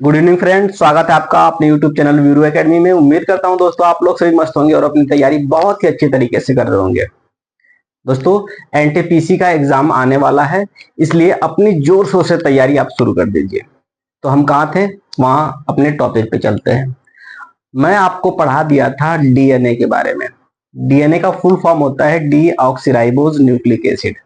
Good evening friend, स्वागत है आपका अपने यूट्यूब चैनल वीरू एकेडमी में। उम्मीद करता हूं दोस्तों आप लोग सभी मस्त होंगे और अपनी तैयारी बहुत ही अच्छे तरीके से कर रहे होंगे। दोस्तों एनटीपीसी का एग्जाम आने वाला है, इसलिए अपनी जोर शोर से तैयारी आप शुरू कर दीजिए। तो हम कहाँ थे, वहां अपने टॉपिक पे चलते हैं। मैं आपको पढ़ा दिया था डीएनए के बारे में। डीएनए का फुल फॉर्म होता है डी ऑक्सीराइबोज न्यूक्लिक एसिड।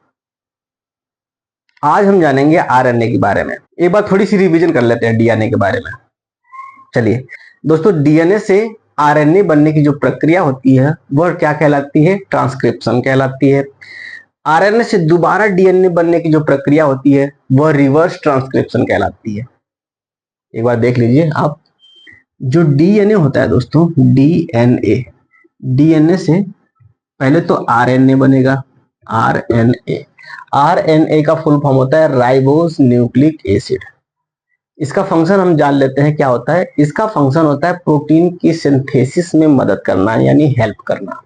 आज हम जानेंगे आरएनए के बारे में। एक बार थोड़ी सी रिवीजन कर लेते हैं डीएनए के बारे में। चलिए दोस्तों, डीएनए से आरएनए बनने की जो प्रक्रिया होती है वह क्या कहलाती है, ट्रांसक्रिप्शन कहलाती है। आरएनए से दोबारा डीएनए बनने की जो प्रक्रिया होती है वह रिवर्स ट्रांसक्रिप्शन कहलाती है। एक बार देख लीजिए आप, जो डीएनए होता है दोस्तों, डीएनए डीएनए से पहले तो आरएनए बनेगा। आरएनए आरएनए का फुल फॉर्म होता है राइबोज न्यूक्लिक एसिड। इसका फंक्शन हम जान लेते हैं क्या होता है। इसका फंक्शन होता है प्रोटीन की सिंथेसिस में मदद करना, यानी हेल्प करना।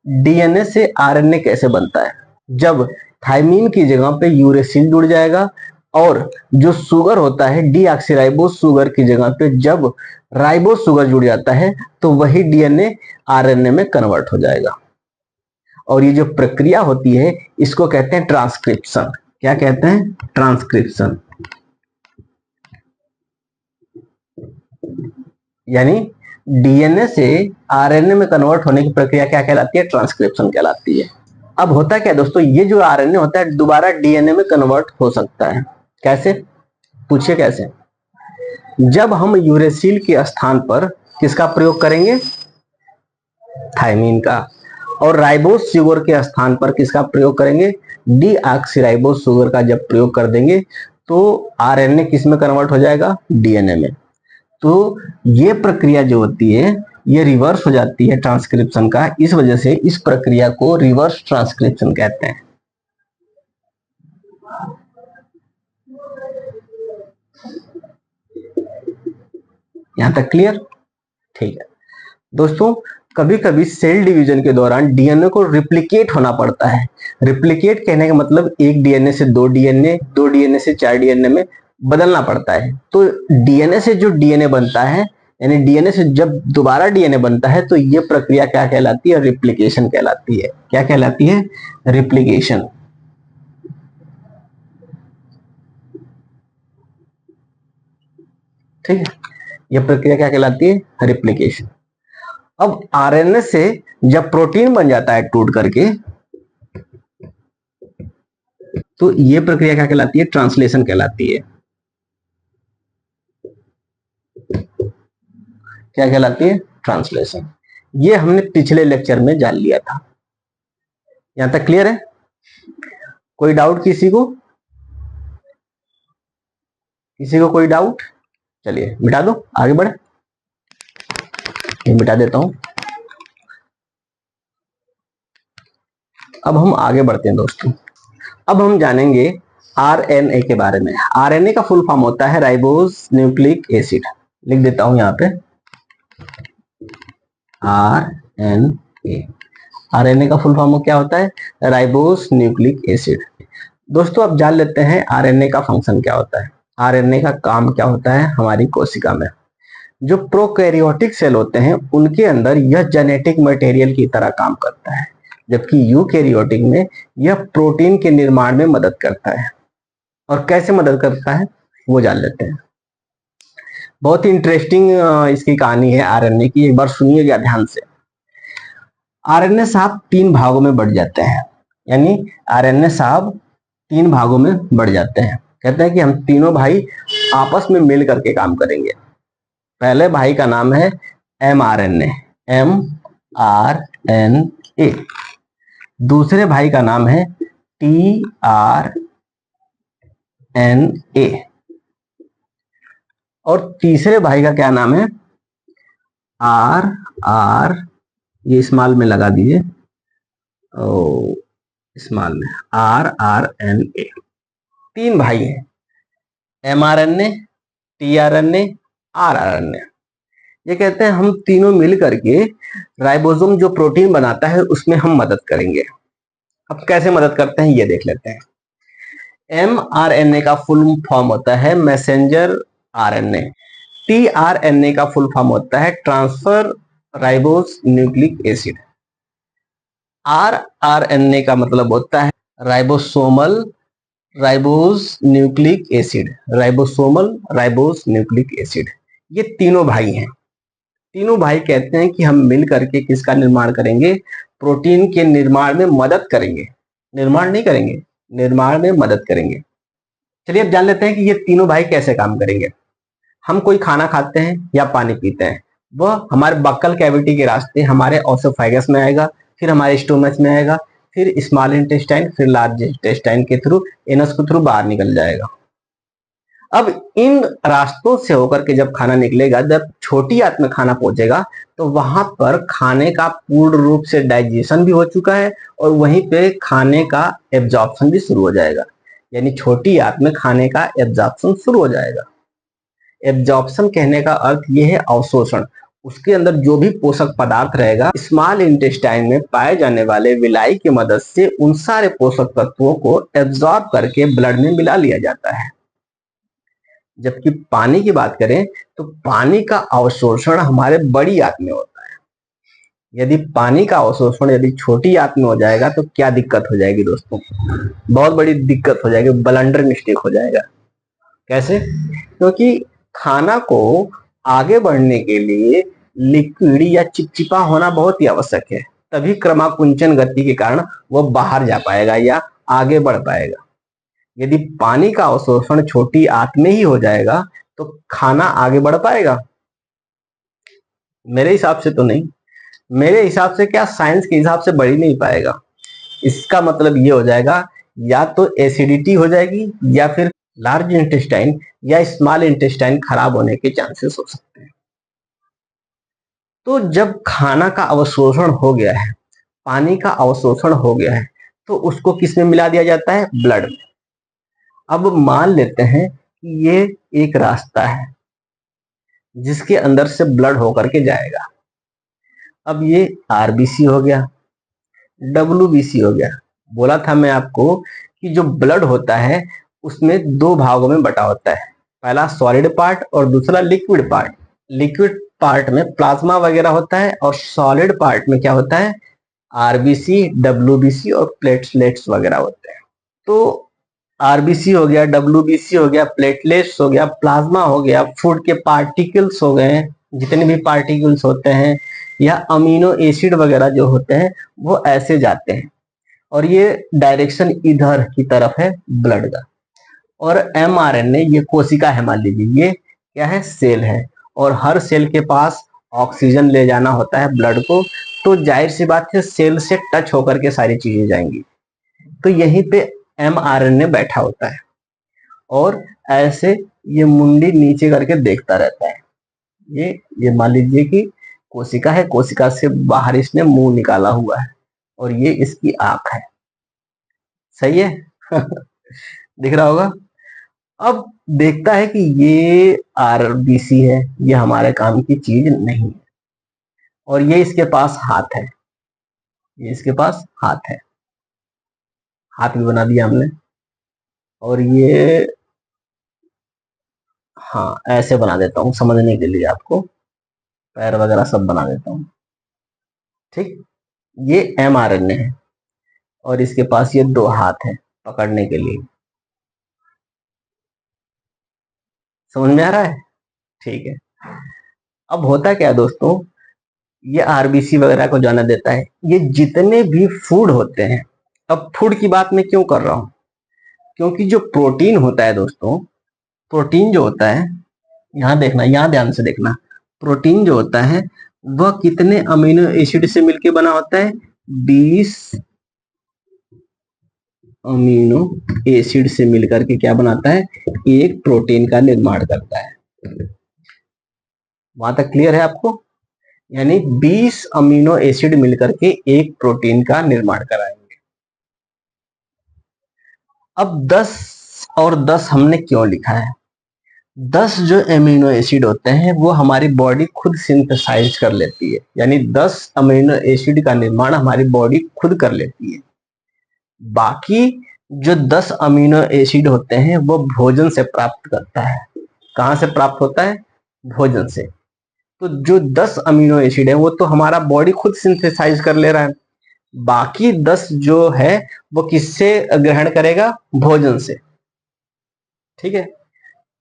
डीएनए से आरएनए कैसे बनता है, जब थाइमीन की जगह पे यूरेसिल जुड़ जाएगा और जो शुगर होता है डीऑक्सीराइबोज शुगर की जगह पे जब राइबोज शुगर जुड़ जाता है तो वही डीएनए आरएनए में कन्वर्ट हो जाएगा। और ये जो प्रक्रिया होती है इसको कहते हैं ट्रांसक्रिप्शन। क्या कहते हैं, ट्रांसक्रिप्शन। यानी डीएनए से आरएनए में कन्वर्ट होने की प्रक्रिया क्या कहलाती है, ट्रांसक्रिप्शन कहलाती है। अब होता क्या है दोस्तों, ये जो आरएनए होता है दोबारा डीएनए में कन्वर्ट हो सकता है। कैसे, पूछिए कैसे। जब हम यूरेसिल के स्थान पर किसका प्रयोग करेंगे, थाइमीन का, और राइबोज शुगर के स्थान पर किसका प्रयोग करेंगे, डीऑक्सीराइबोज शुगर का जब प्रयोग कर देंगे तो आरएनए किस में कन्वर्ट हो जाएगा, डीएनए में। तो ये प्रक्रिया जो होती है ये रिवर्स हो जाती है ट्रांसक्रिप्शन का। इस वजह से इस प्रक्रिया को रिवर्स ट्रांसक्रिप्शन कहते हैं। यहां तक क्लियर, ठीक है दोस्तों। कभी कभी सेल डिवीजन के दौरान डीएनए को रिप्लिकेट होना पड़ता है। रिप्लिकेट कहने का मतलब एक डीएनए से दो डीएनए, दो डीएनए से चार डीएनए में बदलना पड़ता है। तो डीएनए से जो डीएनए बनता है, यानी डीएनए से जब दोबारा डीएनए बनता है तो ये प्रक्रिया क्या कहलाती है, रिप्लिकेशन कहलाती है। क्या कहलाती है, रिप्लिकेशन। ठीक है, यह प्रक्रिया क्या कहलाती है, रिप्लिकेशन। अब आरएनए से जब प्रोटीन बन जाता है टूट करके, तो ये प्रक्रिया क्या कहलाती है, ट्रांसलेशन कहलाती है। क्या कहलाती है, ट्रांसलेशन। ये हमने पिछले लेक्चर में जान लिया था। यहां तक क्लियर है, कोई डाउट किसी को, किसी को कोई डाउट? चलिए मिटा दो, आगे बढ़े। ये मिटा देता हूं। अब हम आगे बढ़ते हैं दोस्तों। अब हम जानेंगे आरएनए के बारे में। आरएनए का फुल फॉर्म होता है राइबोज न्यूक्लिक एसिड। लिख देता हूं यहां पे, आरएनए। आरएनए का फुल फॉर्म क्या होता है, राइबोज न्यूक्लिक एसिड। दोस्तों अब जान लेते हैं आरएनए का फंक्शन क्या होता है। आरएनए का काम क्या होता है हमारी कोशिका में। जो प्रोकैरियोटिक सेल होते हैं उनके अंदर यह जेनेटिक मटेरियल की तरह काम करता है, जबकि यूकैरियोटिक में यह प्रोटीन के निर्माण में मदद करता है। और कैसे मदद करता है वो जान लेते हैं। बहुत ही इंटरेस्टिंग इसकी कहानी है आरएनए की, एक बार सुनिएगा ध्यान से। आरएनए साहब तीन भागों में बढ़ जाते हैं, यानी आरएनए साहब तीन भागों में बढ़ जाते हैं। कहते हैं कि हम तीनों भाई आपस में मिल करके काम करेंगे। पहले भाई का नाम है एमआरएनए, एमआरएनए। दूसरे भाई का नाम है टीआरएनए और तीसरे भाई का क्या नाम है, आर, ये स्मॉल में लगा दीजिए, स्मॉल में, आरएनए। तीन भाई हैं, एमआरएनए, टीआरएनए, आरआरएनए। ये कहते हैं हम तीनों मिल करके राइबोसोम जो प्रोटीन बनाता है उसमें हम मदद करेंगे। अब कैसे मदद करते हैं ये देख लेते हैं। एमआरएनए का फुल फॉर्म होता है मैसेंजर आरएनए। टीआरएनए का फुल फॉर्म होता है transfer ribose nucleic acid. RNA का मतलब होता है ribosomal ribose nucleic acid. Ribosomal ribose nucleic acid, ये तीनों भाई हैं। तीनों भाई कहते हैं कि हम मिल करके किसका निर्माण करेंगे, प्रोटीन के निर्माण में मदद करेंगे। निर्माण नहीं करेंगे, निर्माण में मदद करेंगे। चलिए अब जान लेते हैं कि ये तीनों भाई कैसे काम करेंगे। हम कोई खाना खाते हैं या पानी पीते हैं, वह हमारे बक्कल कैविटी के रास्ते हमारे ऑसोफेगस में आएगा, फिर हमारे स्टोमच में आएगा, फिर स्मॉल इंटेस्टाइन, फिर लार्ज इंटेस्टाइन के थ्रू, एनस के थ्रू बाहर निकल जाएगा। अब इन रास्तों से होकर के जब खाना निकलेगा, जब छोटी आंत में खाना पहुंचेगा, तो वहां पर खाने का पूर्ण रूप से डाइजेशन भी हो चुका है और वहीं पे खाने का एब्जॉर्प्शन भी शुरू हो जाएगा। यानी छोटी आंत में खाने का एब्जॉर्प्शन शुरू हो जाएगा। एब्जॉर्प्शन कहने का अर्थ यह है अवशोषण। उसके अंदर जो भी पोषक पदार्थ रहेगा, स्मॉल इंटेस्टाइन में पाए जाने वाले विलाई की मदद से उन सारे पोषक तत्वों को एब्जॉर्ब करके ब्लड में मिला लिया जाता है। जबकि पानी की बात करें तो पानी का अवशोषण हमारे बड़ी आंत में होता है। यदि पानी का अवशोषण यदि छोटी आंत में हो जाएगा तो क्या दिक्कत हो जाएगी दोस्तों, बहुत बड़ी दिक्कत हो जाएगी, ब्लंडर मिस्टेक हो जाएगा। कैसे? क्योंकि खाना को आगे बढ़ने के लिए लिक्विड या चिपचिपा होना बहुत ही आवश्यक है, तभी क्रमाकुंचन गति के कारण वह बाहर जा पाएगा या आगे बढ़ पाएगा। यदि पानी का अवशोषण छोटी आंत में ही हो जाएगा तो खाना आगे बढ़ पाएगा? मेरे हिसाब से तो नहीं। मेरे हिसाब से क्या, साइंस के हिसाब से बढ़ ही नहीं पाएगा। इसका मतलब ये हो जाएगा या तो एसिडिटी हो जाएगी या फिर लार्ज इंटेस्टाइन या स्मॉल इंटेस्टाइन खराब होने के चांसेस हो सकते हैं। तो जब खाना का अवशोषण हो गया है, पानी का अवशोषण हो गया है, तो उसको किस में मिला दिया जाता है? ब्लड में। अब मान लेते हैं कि ये एक रास्ता है जिसके अंदर से ब्लड होकर के जाएगा। अब ये आरबीसी हो गया, डब्ल्यूबीसी हो गया। बोला था मैं आपको कि जो ब्लड होता है उसमें दो भागों में बटा होता है, पहला सॉलिड पार्ट और दूसरा लिक्विड पार्ट। लिक्विड पार्ट में प्लाज्मा वगैरह होता है और सॉलिड पार्ट में क्या होता है? आरबीसी, डब्ल्यूबीसी और प्लेटलेट्स वगैरह होते हैं। तो आरबीसी हो गया, डब्ल्यूबीसी हो गया, प्लेटलेट्स हो गया, प्लाज्मा हो गया, फूड के पार्टिकल्स हो गए, जितने भी पार्टिकल्स होते हैं, या अमीनो एसिड वगैरह जो होते हैं, वो ऐसे जाते हैं और ये डायरेक्शन इधर की तरफ है ब्लड का। और एमआरएनए, ये कोशिका है, मान लीजिए ये क्या है? सेल है, और हर सेल के पास ऑक्सीजन ले जाना होता है ब्लड को, तो जाहिर सी बात है सेल से टच होकर के सारी चीजें जाएंगी। तो यहीं पे एमआरएनए बैठा होता है और ऐसे ये मुंडी नीचे करके देखता रहता है। ये मान लीजिए कि कोशिका है, कोशिका से बाहर इसने मुंह निकाला हुआ है और ये इसकी आंख है। सही है? दिख रहा होगा। अब देखता है कि ये आरबीसी है, ये हमारे काम की चीज नहीं है, और ये इसके पास हाथ है, ये इसके पास हाथ है, हाथ भी बना दिया हमने। और ये, हाँ ऐसे बना देता हूँ समझने के लिए आपको, पैर वगैरह सब बना देता हूँ। ठीक, ये एमआरएनए है और इसके पास ये दो हाथ है पकड़ने के लिए। समझ में आ रहा है? ठीक है। अब होता क्या है दोस्तों, ये आरबीसी वगैरह को जाना देता है, ये जितने भी फूड होते हैं। अब फूड की बात मैं क्यों कर रहा हूं? क्योंकि जो प्रोटीन होता है दोस्तों, प्रोटीन जो होता है, यहां देखना, यहां ध्यान से देखना, प्रोटीन जो होता है वह कितने अमीनो एसिड से मिलकर बना होता है? 20 अमीनो एसिड से मिलकर के क्या बनाता है? एक प्रोटीन का निर्माण करता है। वहां तक क्लियर है आपको? यानी 20 अमीनो एसिड मिलकर के एक प्रोटीन का निर्माण कराएंगे। अब 10 और 10 हमने क्यों लिखा है? 10 जो अमीनो एसिड होते हैं वो हमारी बॉडी खुद सिंथेसाइज कर लेती है, यानी 10 अमीनो एसिड का निर्माण हमारी बॉडी खुद कर लेती है। बाकी जो 10 अमीनो एसिड होते हैं वो भोजन से प्राप्त करता है। कहां से प्राप्त होता है? भोजन से। तो जो 10 अमीनो एसिड है वो तो हमारा बॉडी खुद सिंथेसाइज कर ले रहा है, बाकी 10 जो है वो किससे ग्रहण करेगा? भोजन से। ठीक है,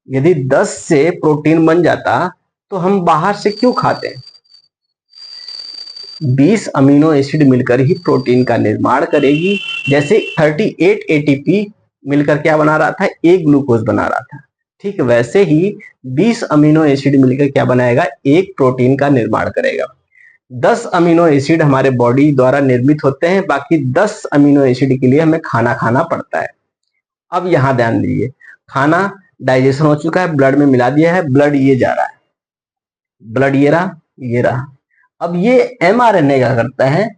यदि 10 से प्रोटीन बन जाता तो हम बाहर से क्यों खाते हैं? 20 अमीनो एसिड मिलकर ही प्रोटीन का निर्माण करेगी। जैसे 38 एटीपी मिलकर क्या बना रहा था? एक ग्लूकोज बना रहा था। ठीक वैसे ही 20 अमीनो एसिड मिलकर क्या बनाएगा? एक प्रोटीन का निर्माण करेगा। 10 अमीनो एसिड हमारे बॉडी द्वारा निर्मित होते हैं, बाकी 10 अमीनो एसिड के लिए हमें खाना खाना पड़ता है। अब यहां ध्यान दीजिए, खाना डाइजेशन हो चुका है, ब्लड में मिला दिया है, ब्लड ये जा रहा है, ब्लड ये रहा, ये रहा। अब ये mRNA क्या करता है?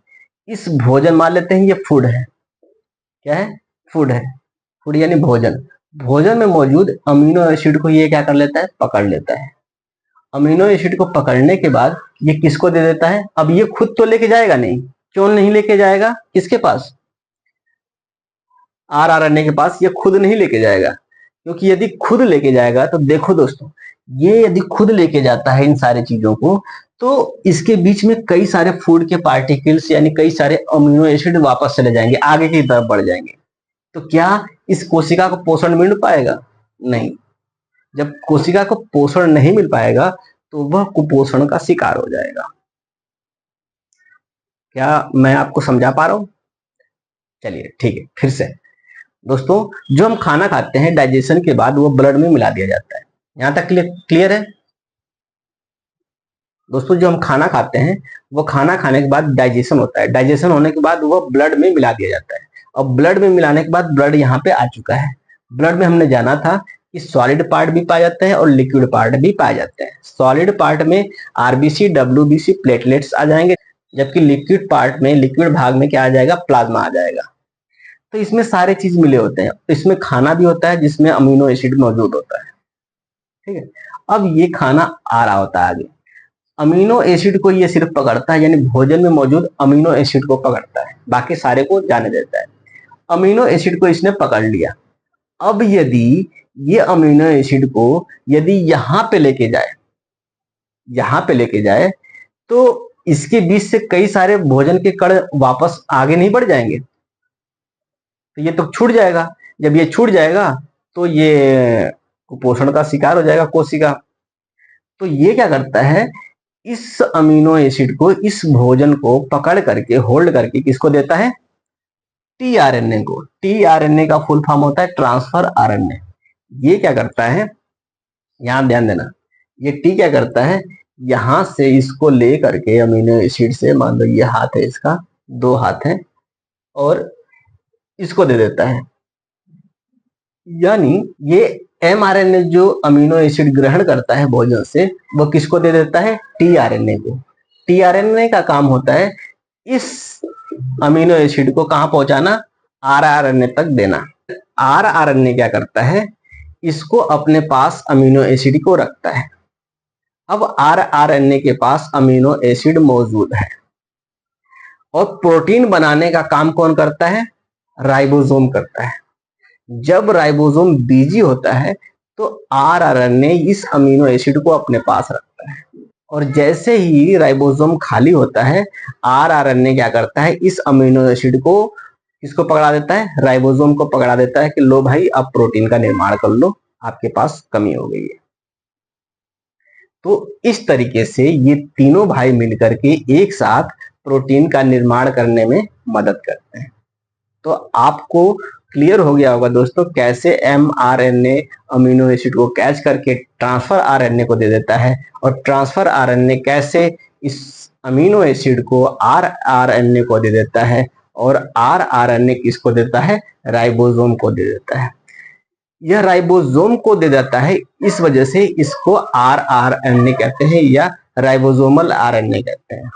इस भोजन, मान लेते हैं ये फूड है, क्या है? फूड है, फूड यानी भोजन। भोजन में मौजूद अमीनो एसिड को ये क्या कर लेता है? पकड़ लेता है। अमीनो एसिड को पकड़ने के बाद ये किसको दे देता है? अब ये खुद तो लेके जाएगा नहीं, क्यों नहीं लेके जाएगा? किसके पास? आरआरएनए के पास ये खुद नहीं लेके जाएगा, क्योंकि यदि खुद लेके जाएगा तो देखो दोस्तों, ये यदि खुद लेके जाता है इन सारी चीजों को, तो इसके बीच में कई सारे फूड के पार्टिकल्स यानी कई सारे अमीनो एसिड वापस चले जाएंगे, आगे की तरफ बढ़ जाएंगे। तो क्या इस कोशिका को पोषण मिल पाएगा? नहीं। जब कोशिका को पोषण नहीं मिल पाएगा तो वह कुपोषण का शिकार हो जाएगा। क्या मैं आपको समझा पा रहा हूं? चलिए ठीक है, फिर से दोस्तों, जो हम खाना खाते हैं डाइजेशन के बाद वो ब्लड में मिला दिया जाता है। यहां तक क्लियर है दोस्तों? जो हम खाना खाते हैं वो खाना खाने के बाद डाइजेशन होता है, डाइजेशन होने के बाद वो ब्लड में मिला दिया जाता है। और ब्लड में मिलाने के बाद ब्लड यहाँ पे आ चुका है। ब्लड में हमने जाना था कि सॉलिड पार्ट भी पाए जाते हैं और लिक्विड पार्ट भी पाए जाते हैं। सॉलिड पार्ट में आरबीसी, डब्ल्यूबीसी, प्लेटलेट्स आ जाएंगे, जबकि लिक्विड पार्ट में, लिक्विड भाग में क्या आ जाएगा? प्लाज्मा आ जाएगा। तो इसमें सारे चीज मिले होते हैं। इसमें खाना भी होता है जिसमें अमीनो एसिड मौजूद होता है। ठीक है, अब ये खाना आ रहा होता है आगे, अमीनो एसिड को ये सिर्फ पकड़ता है, यानी भोजन में मौजूद अमीनो एसिड को पकड़ता है, बाकी सारे को जाने देता है। अमीनो एसिड को इसने पकड़ लिया। अब यदि ये अमीनो एसिड को यदि यहां पे लेके जाए, यहां पे लेके जाए, तो इसके बीच से कई सारे भोजन के कण वापस आगे नहीं बढ़ जाएंगे? तो ये तो छूट जाएगा। जब ये छूट जाएगा तो ये कुपोषण का शिकार हो जाएगा कोशिका। तो ये क्या करता है? इस अमीनो एसिड को, इस भोजन को पकड़ करके, होल्ड करके किसको देता है? टीआरएनए को। टीआरएनए का फुल फॉर्म होता है ट्रांसफर आरएनए। ये क्या करता है? यहां ध्यान देना, ये टी क्या करता है? यहां से इसको ले करके अमीनो एसिड से, मान लो ये हाथ है इसका, 2 हाथ है, और इसको दे देता है। यानी ये mRNA जो अमीनो एसिड ग्रहण करता है भोजन से, वो किसको दे देता है? टीआरएनए को। टीआरएनए का काम होता है इस अमीनो एसिड को कहां पहुंचाना? आरआरएनए तक देना। आरआरएनए क्या करता है? इसको अपने पास अमीनो एसिड को रखता है। अब आरआरएनए के पास अमीनो एसिड मौजूद है, और प्रोटीन बनाने का काम कौन करता है? राइबोसोम करता है। जब राइबोसोम बिजी होता है तो आरआरएनए इस अमीनो एसिड को अपने पास रखता है, और जैसे ही राइबोसोम खाली होता है, आरआरएनए क्या करता है? इस अमीनो एसिड को किसको पकड़ा देता है? राइबोसोम को पकड़ा देता है कि लो भाई, अब प्रोटीन का निर्माण कर लो, आपके पास कमी हो गई है। तो इस तरीके से ये तीनों भाई मिलकर के एक साथ प्रोटीन का निर्माण करने में मदद करते हैं। तो आपको क्लियर हो गया होगा दोस्तों, कैसे mRNA अमीनो एसिड को कैच करके ट्रांसफर आरएनए को दे देता है, और ट्रांसफर आरएनए कैसे इस अमीनो एसिड को आरआरएनए को दे देता है, और आरआरएनए किसको देता है? राइबोसोम को दे देता है। यह राइबोसोम को दे देता है, इस वजह से इसको आरआरएनए कहते हैं, या राइबोसोमल आरएनए कहते हैं।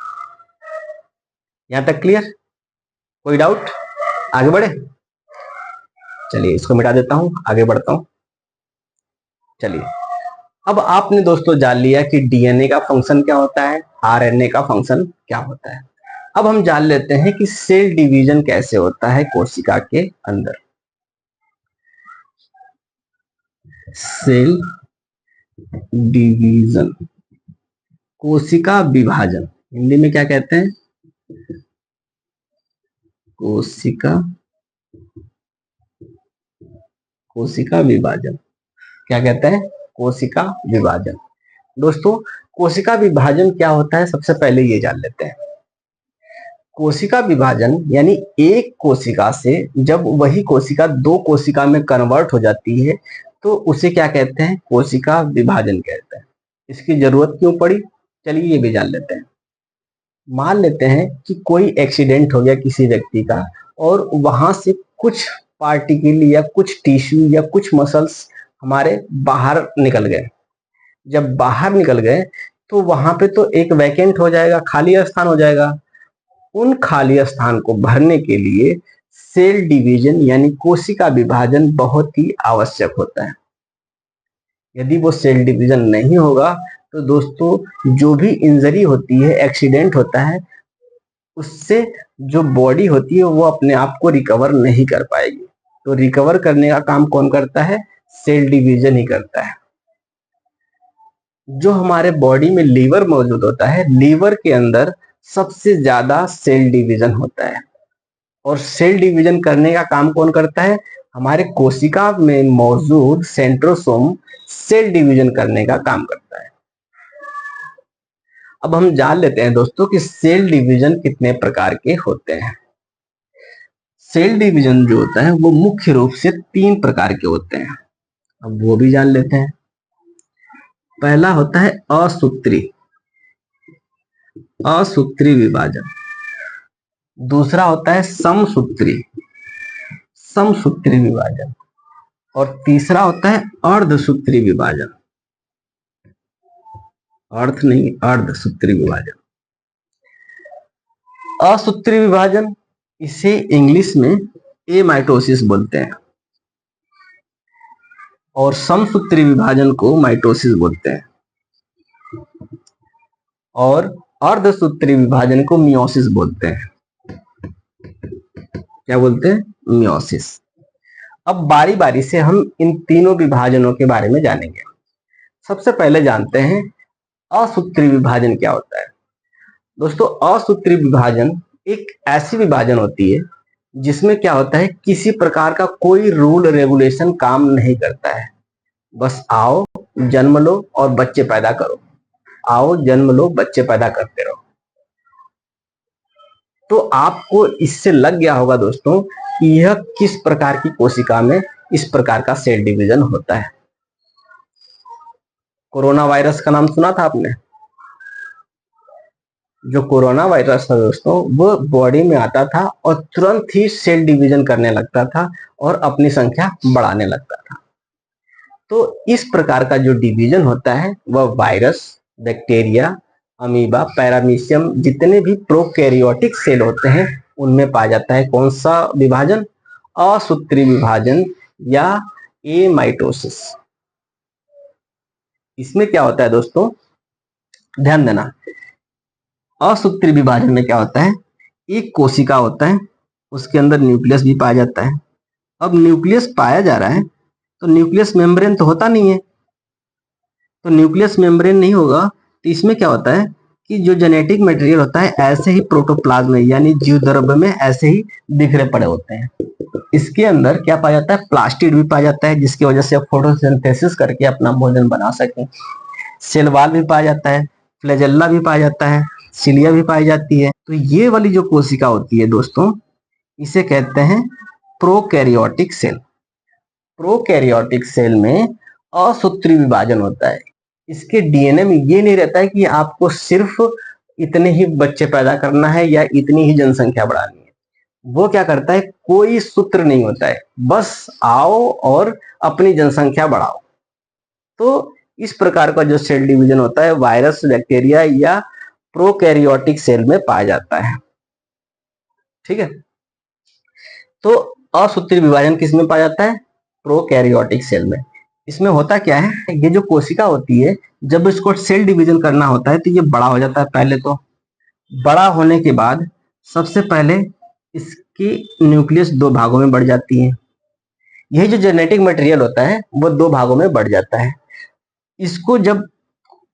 यहां तक क्लियर? कोई डाउट? आगे बढ़े? चलिए इसको मिटा देता हूं, आगे बढ़ता हूं। चलिए, अब आपने दोस्तों जान लिया कि डीएनए का फंक्शन क्या होता है, आरएनए का फंक्शन क्या होता है। अब हम जान लेते हैं कि सेल डिवीजन कैसे होता है कोशिका के अंदर। सेल डिवीजन, कोशिका विभाजन, हिंदी में क्या कहते हैं? कोशिका, कोशिका विभाजन। क्या कहते हैं? कोशिका विभाजन। दोस्तों, कोशिका विभाजन क्या होता है, सबसे पहले ये जान लेते हैं। कोशिका विभाजन यानी एक कोशिका से जब वही कोशिका दो कोशिका में कन्वर्ट हो जाती है तो उसे क्या कहते हैं? कोशिका विभाजन कहते हैं। इसकी जरूरत क्यों पड़ी, चलिए ये भी जान लेते हैं। मान लेते हैं कि कोई एक्सीडेंट हो गया किसी व्यक्ति का और वहां से कुछ पार्टिकल या कुछ टिश्यू या कुछ मसल्स हमारे बाहर निकल गए। जब बाहर निकल गए तो वहां पे तो एक वैकेंट हो जाएगा, खाली स्थान हो जाएगा। उन खाली स्थान को भरने के लिए सेल डिवीजन यानी कोशिका विभाजन बहुत ही आवश्यक होता है। यदि वो सेल डिवीजन नहीं होगा तो दोस्तों जो भी इंजरी होती है, एक्सीडेंट होता है, उससे जो बॉडी होती है वो अपने आप को रिकवर नहीं कर पाएगी। तो रिकवर करने का काम कौन करता है? सेल डिवीजन ही करता है। जो हमारे बॉडी में लीवर मौजूद होता है, लीवर के अंदर सबसे ज्यादा सेल डिवीजन होता है। और सेल डिवीजन करने का काम कौन करता है? हमारे कोशिका में मौजूद सेंट्रोसोम सेल डिवीजन करने का काम करता है। अब हम जान लेते हैं दोस्तों कि सेल डिवीजन कितने प्रकार के होते हैं। सेल डिवीजन जो होता है वो मुख्य रूप से 3 प्रकार के होते हैं। अब वो भी जान लेते हैं। पहला होता है असूत्री, असूत्री विभाजन। दूसरा होता है समसूत्री, समसूत्री विभाजन। और तीसरा होता है अर्धसूत्री विभाजन, अर्थ नहीं अर्धसूत्री विभाजन। असूत्री विभाजन, इसे इंग्लिश में एमाइटोसिस बोलते हैं और समसूत्री विभाजन को माइटोसिस बोलते हैं और अर्धसूत्री विभाजन को मियोसिस बोलते हैं। क्या बोलते हैं? मियोसिस। अब बारी बारी से हम इन तीनों विभाजनों के बारे में जानेंगे। सबसे पहले जानते हैं असूत्री विभाजन क्या होता है। दोस्तों, असूत्री विभाजन एक ऐसी विभाजन होती है जिसमें क्या होता है, किसी प्रकार का कोई रूल रेगुलेशन काम नहीं करता है। बस आओ, जन्म लो और बच्चे पैदा करो, आओ जन्म लो बच्चे पैदा करते रहो। तो आपको इससे लग गया होगा दोस्तों कि यह किस प्रकार की कोशिका में इस प्रकार का सेल डिवीजन होता है। कोरोना वायरस का नाम सुना था आपने? जो कोरोना वायरस था दोस्तों, वो बॉडी में आता था और तुरंत ही सेल डिवीजन करने लगता था और अपनी संख्या बढ़ाने लगता था। तो इस प्रकार का जो डिवीजन होता है वह वायरस, बैक्टीरिया, अमीबा, पैरामीशियम, जितने भी प्रोकैरियोटिक सेल होते हैं उनमें पाया जाता है। कौन सा विभाजन? असूत्री विभाजन या एमाइटोसिस। इसमें क्या होता है दोस्तों, ध्यान देना। असूत्री विभाजन में क्या होता है, एक कोशिका होता है, उसके अंदर न्यूक्लियस भी पाया जाता है। अब न्यूक्लियस पाया जा रहा है तो न्यूक्लियस मेम्ब्रेन तो होता नहीं है। तो न्यूक्लियस मेम्ब्रेन नहीं होगा तो इसमें क्या होता है कि जो जेनेटिक मटेरियल होता है ऐसे ही प्रोटोप्लाज्म में यानी जीव द्रव्य में ऐसे ही बिखरे पड़े होते हैं। इसके अंदर क्या पाया जाता है? प्लास्टिड भी पाया जाता है, जिसकी वजह से आप फोटोसिंथेसिस करके अपना भोजन बना सकें। सेल वॉल भी पाया जाता है, फ्लैजेल्ला भी पाया जाता है, सिलिया भी पाई जाती है। तो ये वाली जो कोशिका होती है दोस्तों, इसे कहते हैं प्रोकैरियोटिक सेल। प्रोकैरियोटिक सेल में असूत्री विभाजन होता है। इसके डीएनए में ये नहीं रहता है कि आपको सिर्फ इतने ही बच्चे पैदा करना है या इतनी ही जनसंख्या बढ़ानी है। वो क्या करता है, कोई सूत्र नहीं होता है, बस आओ और अपनी जनसंख्या बढ़ाओ। तो इस प्रकार का जो सेल डिवीजन होता है वायरस, बैक्टीरिया या प्रोकैरियोटिक सेल में पाया जाता है। ठीक है, तो असूत्री विभाजन किस में पाया जाता है? प्रोकैरियोटिक सेल में। इसमें होता क्या है, ये जो कोशिका होती है जब इसको सेल डिवीजन करना होता है तो ये बड़ा हो जाता है। पहले तो बड़ा होने के बाद सबसे पहले इसकी न्यूक्लियस 2 भागों में बढ़ जाती है। यही जो जेनेटिक मटेरियल होता है वो 2 भागों में बढ़ जाता है। इसको जब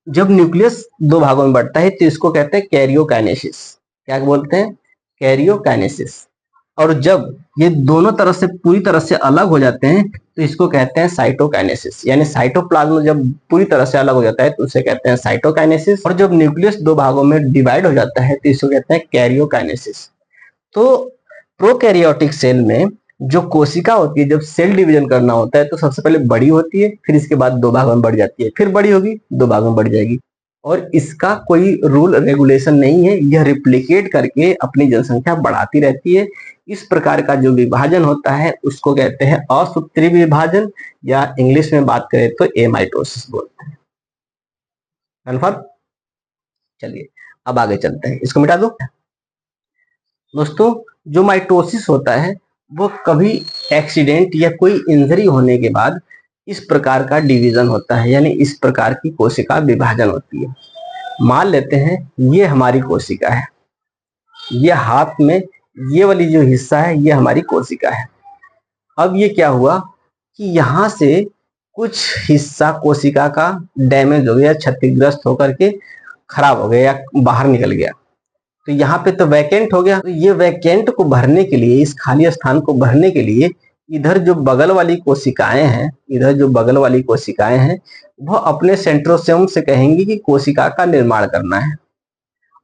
जब न्यूक्लियस दो भागों में बढ़ता है तो इसको कहते हैं कैरियोकाइनेसिस। क्या बोलते हैं? कैरियोकाइनेसिस। और जब ये दोनों तरफ से पूरी तरह से अलग हो जाते हैं तो इसको कहते हैं साइटोकाइनेसिस। यानी साइटोप्लाज्म जब पूरी तरह से अलग हो जाता है तो उसे कहते हैं साइटोकाइनेसिस। और जब न्यूक्लियस दो भागों में डिवाइड हो जाता है तो इसको कहते हैं कैरियोकाइनेसिस। तो प्रोकैरियोटिक सेल में जो कोशिका होती है, जब सेल डिवीजन करना होता है तो सबसे पहले बड़ी होती है, फिर इसके बाद दो भागों में बढ़ जाती है, फिर बड़ी होगी, दो भागों में बढ़ जाएगी। और इसका कोई रूल रेगुलेशन नहीं है, यह रिप्लिकेट करके अपनी जनसंख्या बढ़ाती रहती है। इस प्रकार का जो विभाजन होता है उसको कहते हैं असूत्रीय विभाजन, या इंग्लिश में बात करें तो एमाइटोसिस बोलते हैं। कन्फर्म? चलिए अब आगे चलते हैं, इसको मिटा दो। दोस्तों, जो माइटोसिस होता है वो कभी एक्सीडेंट या कोई इंजरी होने के बाद इस प्रकार का डिवीजन होता है, यानी इस प्रकार की कोशिका विभाजन होती है। मान लेते हैं ये हमारी कोशिका है, ये हाथ में ये वाली जो हिस्सा है ये हमारी कोशिका है। अब ये क्या हुआ कि यहाँ से कुछ हिस्सा कोशिका का डैमेज हो गया, क्षतिग्रस्त होकर के खराब हो गया या बाहर निकल गया, तो यहाँ पे तो वैकेंट हो गया। तो ये वैकेंट को भरने के लिए, इस खाली स्थान को भरने के लिए इधर जो बगल वाली कोशिकाएं हैं, इधर जो बगल वाली कोशिकाएं हैं वो अपने सेंट्रोसोम से कहेंगी कि कोशिका का निर्माण करना है,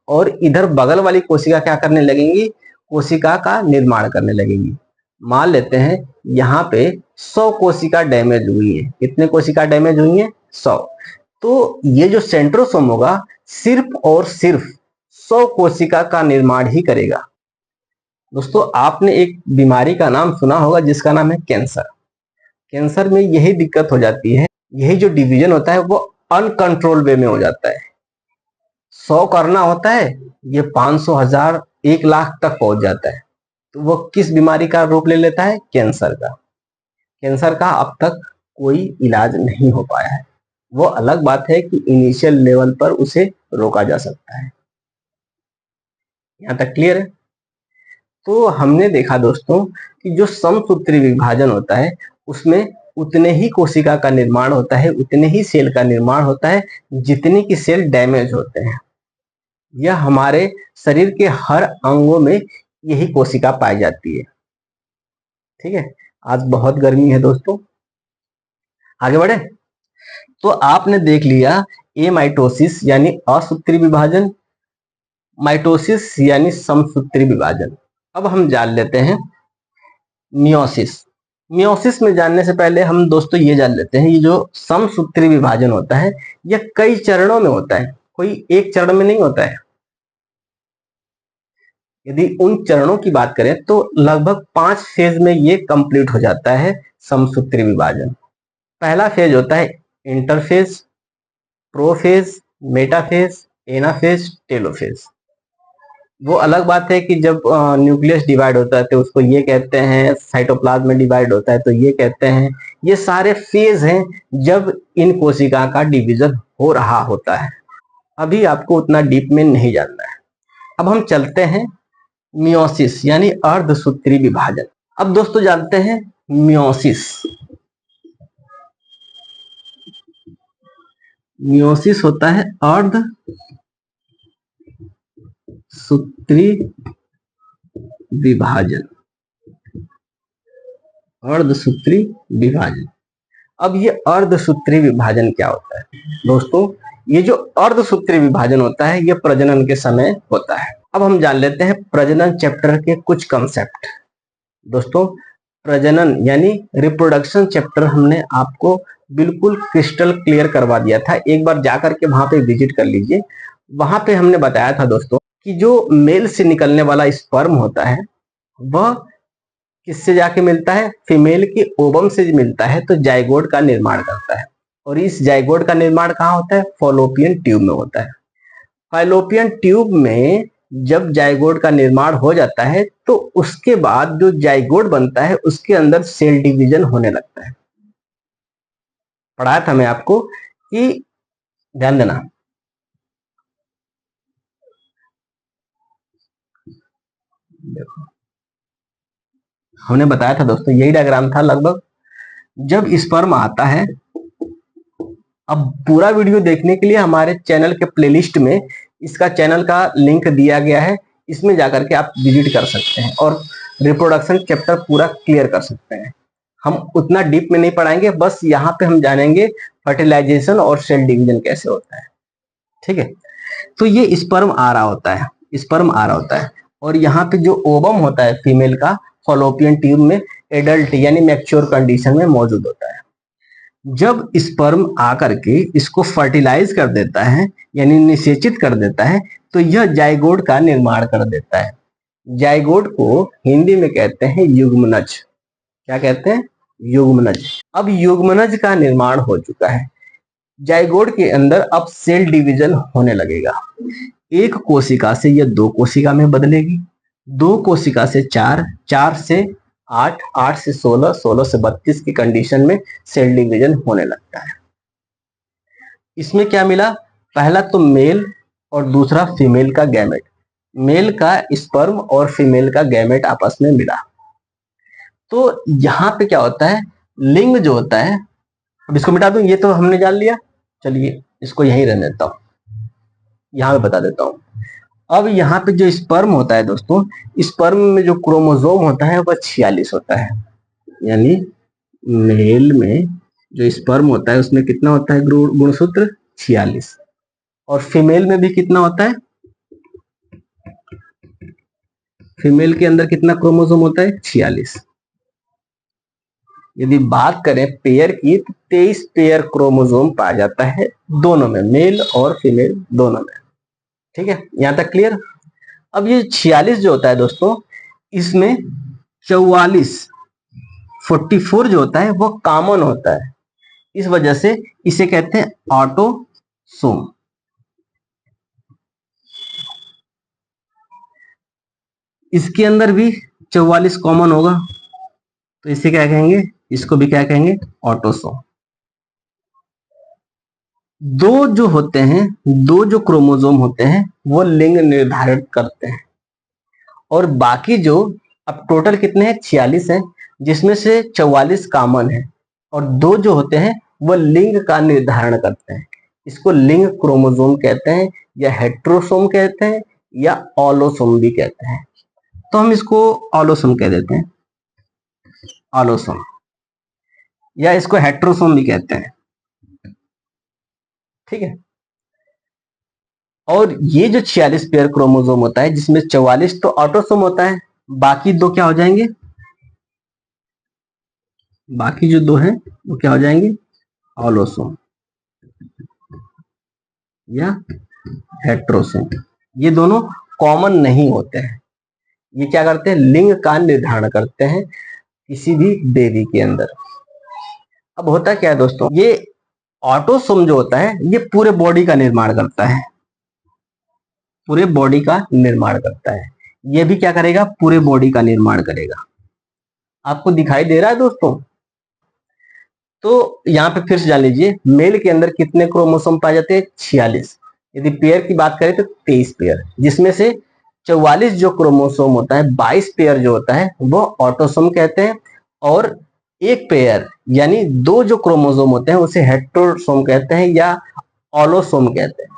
और इधर बगल वाली कोशिका क्या करने लगेंगी? कोशिका का निर्माण करने लगेंगी। मान लेते हैं यहाँ पे 100 कोशिका डैमेज हुई है। कितने कोशिका डैमेज हुई है? 100। तो ये जो सेंट्रोसोम होगा सिर्फ और सिर्फ 100 कोशिका का निर्माण ही करेगा। दोस्तों, आपने एक बीमारी का नाम सुना होगा जिसका नाम है कैंसर। कैंसर में यही दिक्कत हो जाती है, यही जो डिवीजन होता है वो अनकंट्रोल वे में हो जाता है। 100 करना होता है, ये 500, 1000, 1 लाख तक पहुंच जाता है। तो वो किस बीमारी का रूप ले लेता है? कैंसर का। कैंसर का अब तक कोई इलाज नहीं हो पाया है। वो अलग बात है कि इनिशियल लेवल पर उसे रोका जा सकता है। यहाँ तक क्लियर है? तो हमने देखा दोस्तों कि जो समसूत्री विभाजन होता है उसमें उतने ही कोशिका का निर्माण होता है, उतने ही सेल का निर्माण होता है जितने की सेल डैमेज होते हैं। यह हमारे शरीर के हर अंगों में यही कोशिका पाई जाती है। ठीक है, आज बहुत गर्मी है दोस्तों, आगे बढ़े। तो आपने देख लिया एमाइटोसिस यानी असूत्री विभाजन, माइटोसिस यानी समसूत्री विभाजन। अब हम जान लेते हैं मियोसिस। मियोसिस में जानने से पहले हम दोस्तों ये जान लेते हैं, ये जो समसूत्री विभाजन होता है यह कई चरणों में होता है, कोई एक चरण में नहीं होता है। यदि उन चरणों की बात करें तो लगभग 5 फेज में ये कंप्लीट हो जाता है समसूत्री विभाजन। पहला फेज होता है interphase, prophase, metaphase, anaphase, telophase. वो अलग बात है कि जब न्यूक्लियस डिवाइड होता है तो उसको ये कहते हैं, साइटोप्लाज्म में डिवाइड होता है तो ये कहते हैं। ये सारे फेज हैं जब इन कोशिका का डिवीजन हो रहा होता है। अभी आपको उतना डीप में नहीं जानना है। अब हम चलते हैं मियोसिस यानी अर्धसूत्री विभाजन। अब दोस्तों जानते हैं मियोसिस। मियोसिस होता है अर्ध सूत्री विभाजन, अर्धसूत्री विभाजन। अब ये अर्धसूत्री विभाजन क्या होता है दोस्तों? ये जो अर्धसूत्री विभाजन होता है ये प्रजनन के समय होता है। अब हम जान लेते हैं प्रजनन चैप्टर के कुछ कंसेप्ट। दोस्तों, प्रजनन यानी रिप्रोडक्शन चैप्टर हमने आपको बिल्कुल क्रिस्टल क्लियर करवा दिया था, एक बार जाकर के वहां पे विजिट कर लीजिए। वहां पे हमने बताया था दोस्तों कि जो मेल से निकलने वाला स्पर्म होता है वह किससे जाके मिलता है? फीमेल के ओवम से मिलता है तो जाइगोट का निर्माण करता है। और इस जाइगोट का निर्माण कहाँ होता है? फॉलोपियन ट्यूब में होता है। फॉलोपियन ट्यूब में जब जाइगोट का निर्माण हो जाता है तो उसके बाद जो जाइगोट बनता है उसके अंदर सेल डिवीजन होने लगता है। पढ़ाया था मैं आपको कि ध्यान देना, देखो हमने बताया था दोस्तों, यही डायग्राम था लगभग। जब स्पर्म आता है अब पूरा वीडियो देखने के लिए हमारे चैनल के प्लेलिस्ट में इसका चैनल का लिंक दिया गया है, इसमें जाकर के आप विजिट कर सकते हैं और रिप्रोडक्शन चैप्टर पूरा क्लियर कर सकते हैं। हम उतना डीप में नहीं पढ़ाएंगे, बस यहाँ पे हम जानेंगे फर्टिलाइजेशन और सेल डिवीजन कैसे होता है। ठीक है, तो ये स्पर्म आ रहा होता है, स्पर्म आ रहा होता है और यहाँ पे जो ओवम होता है फीमेल का फॉलोपियन ट्यूब में एडल्ट यानी मैच्योर कंडीशन में मौजूद होता है। जब स्पर्म आकर के इसको फर्टिलाइज कर देता है यानी निषेचित कर देता है, तो यह जाइगोट का निर्माण कर देता है। जाइगोट को हिंदी में कहते हैं युग्मनज। क्या कहते हैं? युग्मनज। अब युग्मनज का निर्माण हो चुका है, जाइगोट के अंदर अब सेल डिवीजन होने लगेगा। एक कोशिका से यह दो कोशिका में बदलेगी, दो कोशिका से चार, चार से 8, 8 से 16, 16 से 32 की कंडीशन में सेल डिवीजन होने लगता है। इसमें क्या मिला? पहला तो मेल और दूसरा फीमेल का गैमेट। मेल का स्पर्म और फीमेल का गैमेट आपस में मिला। तो यहाँ पे क्या होता है, लिंग जो होता है, अब इसको मिटा दूं, ये तो हमने जान लिया, चलिए इसको यहीं रहने देता हूं, यहां पे बता देता हूं। अब यहाँ पे जो स्पर्म होता है दोस्तों, स्पर्म में जो क्रोमोसोम होता है वह 46 होता है, यानी मेल में जो स्पर्म होता है उसमें कितना होता है गुणसूत्र? 46। और फीमेल में भी कितना होता है? फीमेल के अंदर कितना क्रोमोसोम होता है? 46। यदि बात करें पेयर की तो 23 पेयर क्रोमोसोम पाया जाता है दोनों में, मेल और फीमेल दोनों में। ठीक है, यहां तक क्लियर? अब ये 46 जो होता है दोस्तों, इसमें 44 जो होता है वो कॉमन होता है, इस वजह से इसे कहते हैं ऑटोसोम। इसके अंदर भी 44 कॉमन होगा, तो इसे क्या कहेंगे? इसको भी क्या कहेंगे? ऑटोसोम। दो जो होते हैं, दो जो क्रोमोसोम होते हैं वो लिंग निर्धारित करते हैं, और बाकी जो, अब टोटल कितने हैं? 46 हैं, जिसमें से 44 कॉमन है और दो जो होते हैं वो लिंग का निर्धारण करते हैं। इसको लिंग क्रोमोसोम कहते हैं, या हेट्रोसोम कहते हैं, या ऑलोसोम भी कहते हैं। तो हम इसको ऑलोसोम कह देते हैं, ऑलोसोम, या इसको हेट्रोसोम भी कहते हैं। ठीक है, और ये जो 46 पेयर क्रोमोसोम होता है जिसमें 44 तो ऑटोसोम होता है, बाकी दो क्या हो जाएंगे? बाकी जो दो हैं वो क्या हो जाएंगे? ऑलोसोम या हेट्रोसोम। ये दोनों कॉमन नहीं होते हैं, ये क्या करते हैं? लिंग का निर्धारण करते हैं किसी भी बेबी के अंदर। अब होता क्या है दोस्तों, ये ऑटोसोम जो होता है ये पूरे बॉडी का निर्माण करता है, पूरे बॉडी का निर्माण करता है। ये भी क्या करेगा? पूरे बॉडी का निर्माण करेगा। आपको दिखाई दे रहा है दोस्तों? तो यहाँ पे फिर से जान लीजिए, मेल के अंदर कितने क्रोमोसोम पाए जाते हैं? 46। यदि पेयर की बात करें तो 23 पेयर, जिसमें से 44 जो क्रोमोसोम होता है, 22 पेयर जो होता है वो ऑटोसोम कहते हैं, और एक पेयर यानी दो जो क्रोमोसोम होते हैं उसे हेट्रोसोम कहते हैं या ऑलोसोम कहते हैं।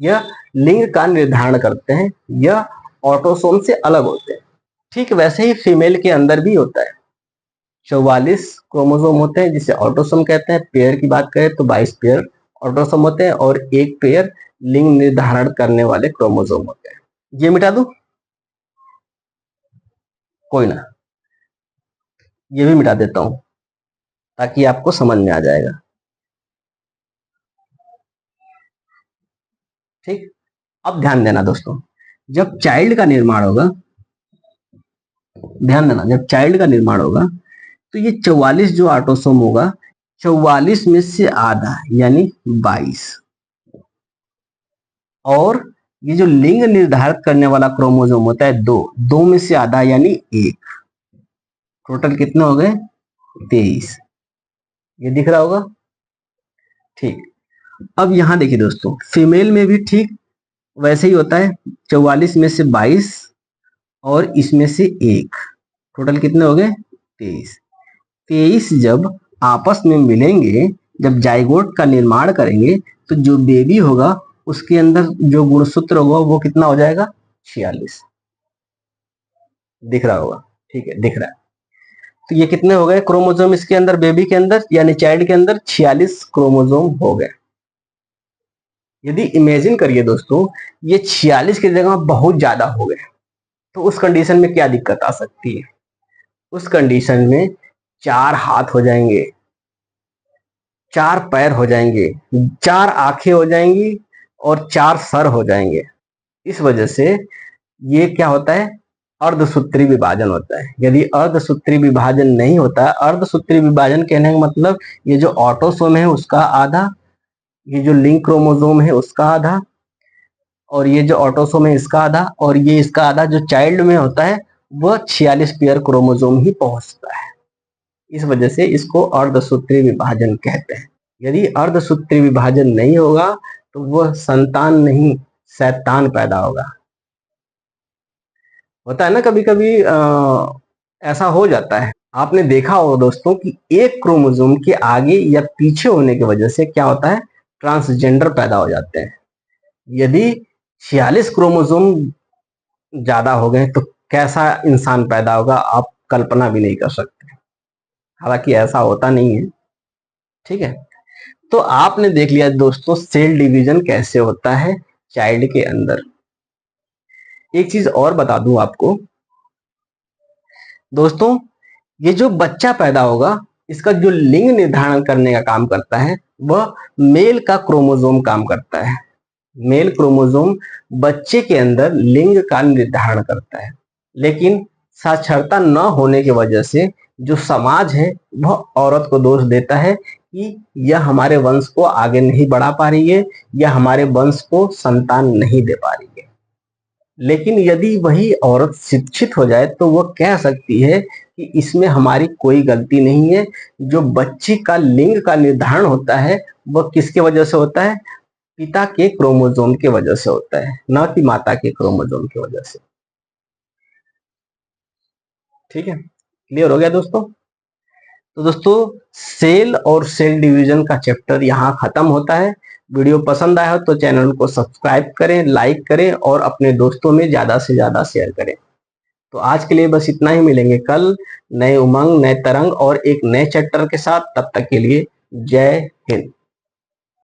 यह लिंग का निर्धारण करते हैं, यह ऑटोसोम से अलग होते हैं। ठीक वैसे ही फीमेल के अंदर भी होता है, 44 क्रोमोसोम होते हैं जिसे ऑटोसोम कहते हैं। पेयर की बात करें तो 22 पेयर ऑटोसोम होते हैं और एक पेयर लिंग निर्धारण करने वाले क्रोमोसोम होते हैं। ये मिटा दूं? कोई ना, ये भी मिटा देता हूं ताकि आपको समझ में आ जाएगा। ठीक, अब ध्यान देना दोस्तों, जब चाइल्ड का निर्माण होगा, ध्यान देना, जब चाइल्ड का निर्माण होगा तो ये 44 जो ऑटोसोम होगा, 44 में से आधा यानी 22, और ये जो लिंग निर्धारित करने वाला क्रोमोसोम होता है दो में से आधा यानी 1, टोटल कितने हो गए? 23। ये दिख रहा होगा? ठीक, अब यहां देखिए दोस्तों, फीमेल में भी ठीक वैसे ही होता है, 44 में से 22 और इसमें से 1, टोटल कितने हो गए? 23। 23 जब आपस में मिलेंगे जब जाइगोट का निर्माण करेंगे तो जो बेबी होगा उसके अंदर जो गुणसूत्र होगा वो कितना हो जाएगा, 46। दिख रहा होगा, ठीक है, दिख रहा है। तो ये कितने हो गए क्रोमोसोम इसके अंदर, बेबी के अंदर यानी चाइल्ड के अंदर 46 क्रोमोसोम हो गए। यदि इमेजिन करिए दोस्तों ये 46 की जगह बहुत ज्यादा हो गए तो उस कंडीशन में क्या दिक्कत आ सकती है? उस कंडीशन में 4 हाथ हो जाएंगे, 4 पैर हो जाएंगे, 4 आंखें हो जाएंगी और 4 सर हो जाएंगे। इस वजह से ये क्या होता है, अर्धसूत्री विभाजन होता है। यदि अर्धसूत्री विभाजन नहीं होता, अर्धसूत्री विभाजन कहने का मतलब ये जो ऑटोसोम है उसका आधा, ये जो लिंक क्रोमोसोम है उसका आधा, और ये जो ऑटोसोम है इसका आधा, और ये इसका आधा जो चाइल्ड में होता है वह 46 पेयर क्रोमोसोम ही पहुंचता है। इस वजह से इसको अर्धसूत्री विभाजन कहते हैं। यदि अर्धसूत्री विभाजन नहीं होगा तो वह संतान नहीं शैतान पैदा होगा। होता है ना कभी कभी ऐसा हो जाता है। आपने देखा होगा दोस्तों कि एक क्रोमोसोम के आगे या पीछे होने की वजह से क्या होता है, ट्रांसजेंडर पैदा हो जाते हैं। यदि 46 क्रोमोसोम ज्यादा हो गए तो कैसा इंसान पैदा होगा आप कल्पना भी नहीं कर सकते। हालांकि ऐसा होता नहीं है, ठीक है। तो आपने देख लिया दोस्तों सेल डिवीजन कैसे होता है चाइल्ड के अंदर। एक चीज और बता दूं आपको दोस्तों, ये जो बच्चा पैदा होगा इसका जो लिंग निर्धारण करने का काम करता है वह मेल का क्रोमोसोम काम करता है। मेल क्रोमोसोम बच्चे के अंदर लिंग का निर्धारण करता है, लेकिन साक्षरता न होने की वजह से जो समाज है वह औरत को दोष देता है कि यह हमारे वंश को आगे नहीं बढ़ा पा रही है या हमारे वंश को संतान नहीं दे पा रही है। लेकिन यदि वही औरत शिक्षित हो जाए तो वह कह सकती है कि इसमें हमारी कोई गलती नहीं है। जो बच्ची का लिंग का निर्धारण होता है वह किसके वजह से होता है, पिता के क्रोमोसोम के वजह से होता है, न कि माता के क्रोमोसोम की वजह से। ठीक है, क्लियर हो गया दोस्तों। तो दोस्तों सेल और सेल डिवीजन का चैप्टर यहाँ खत्म होता है। वीडियो पसंद आया हो तो चैनल को सब्सक्राइब करें, लाइक करें और अपने दोस्तों में ज्यादा से ज्यादा शेयर करें। तो आज के लिए बस इतना ही, मिलेंगे कल नए उमंग, नए तरंग और एक नए चैप्टर के साथ। तब तक के लिए जय हिंद।